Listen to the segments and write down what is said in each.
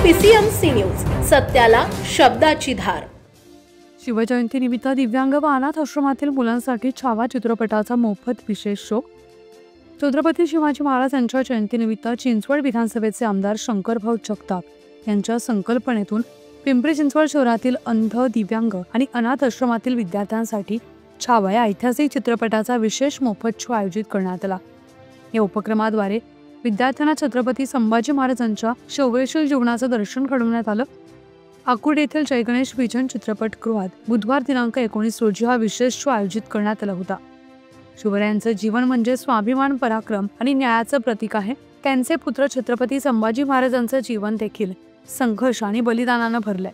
PCMC news, सत्याला शब्दाची धार। शिवजयंतीनिमित्त दिव्यांग व अनाथ आश्रमातील मुलांसाठी छावा चित्रपटाचा मोफत विशेष शो। छत्रपती शिवाजी महाराज यांच्या जयंतीनिमित्त चिंचवड विधानसभेचे आमदार शंकरभाऊ जगताप यांच्या संकल्पनेतून पिंपरी चिंचवड शहरातील अंध, दिव्यांग आणि अनाथ आश्रमातील विद्यार्थ्यांसाठी छावा या ऐतिहासिक चित्रपटाचा विशेष मोफत शो आयोजित करण्यात आला। या उपक्रमाद्वारे विद्यार्थ्यांना छत्रपती संभाजी महाराजांच्या शौर्यशील जीवनाचं दर्शन घडवण्यात आलं। आकुर्डी येथील जय गणेश विजन चित्रपटगृहात बुधवार दिनांक 19 रोजी हा विशेष शो आयोजित करण्यात आला होता। शिवरायांचं जीवन म्हणजे स्वाभिमान, पराक्रम आणि न्यायाचं प्रतीक आहे। त्यांचे पुत्र छत्रपती संभाजी महाराजांचं जीवन देखील संघर्ष आणि बलिदानानं भरलंय।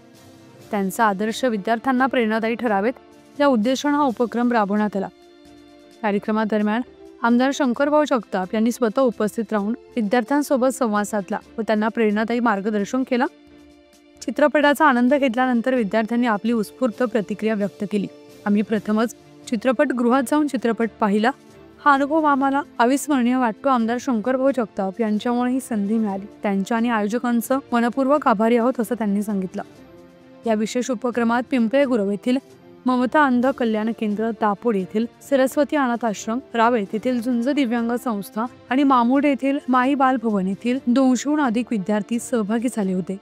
त्यांचा आदर्श विद्यार्थ्यांना प्रेरणादायी ठरावेत या उद्देशाने हा उपक्रम राबवण्यात आला। कार्यक्रमादरम्यान आमदार शंकरभाऊ जगताप यांनी स्वतः उपस्थित राहून विद्यार्थ्यांसोबत संवाद साधला व त्यांना प्रेरणादायी मार्गदर्शन केलं। चित्रपटाचा आनंद घेतल्यानंतर विद्यार्थ्यांनी आपली उत्स्फूर्त प्रतिक्रिया व्यक्त केली। आम्ही प्रथमच चित्रपटगृहात जाऊन चित्रपट पाहिला। हा अनुभव आम्हाला अविस्मरणीय वाटतो। आमदार शंकरभाऊ जगताप यांच्यामुळे ही संधी मिळाली। त्यांच्या आणि आयोजकांचं मनपूर्वक आभारी आहोत असं त्यांनी सांगितलं। या विशेष उपक्रमात पिंपळे गुरव येथील ममता अंध कल्याण केंद्र, दापोड येथील सरस्वती अनाथ आश्रम, रावेत येथील झुंज दिव्यांग संस्था आणि मामूड येथील माई बाल भवन येथील 200हून अधिक विद्यार्थी सहभागी झाले होते।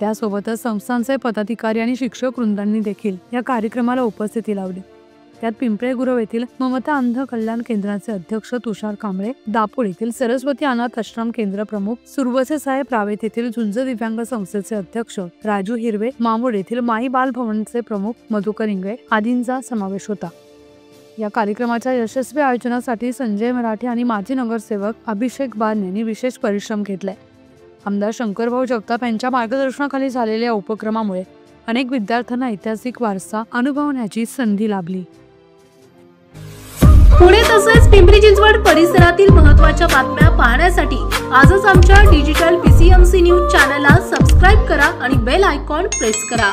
त्यासोबतच संस्थांचे पदाधिकारी आणि शिक्षक वृंदांनी देखील या कार्यक्रमाला उपस्थिती लावली। त्यात पिंपळे गुरव येथील ममता अंध कल्याण केंद्राचे अध्यक्ष तुषार कांबळे, दापोड येथील सरस्वती अनाथ आश्रम केंद्र प्रमुख सुरवसे साहेब, रावेत येथील झुंज दिव्यांग संस्थेचे अध्यक्ष राजू हिरवे, मामूड येथील माई बाल भवनचे प्रमुख मधुकर इंगळे आदींचा समावेश होता। या कार्यक्रमाच्या यशस्वी आयोजनासाठी संजय मराठे आणि माजी नगरसेवक अभिषेक बान यांनी विशेष परिश्रम घेतले। आमदार शंकरभाऊ जगताप यांच्या मार्गदर्शनाखाली झालेल्या उपक्रमामुळे अनेक विद्यार्थ्यांना ऐतिहासिक वारसा अनुभवण्याची संधी लाभली। पुणे तसेच पिंपरी चिंचवड परिसरातील महत्त्वाच्या बातम्या पाहण्यासाठी आजच आमच्या डिजिटल PCMC न्यूज चॅनलला सबस्क्राइब करा आणि बेल आयकॉन प्रेस करा।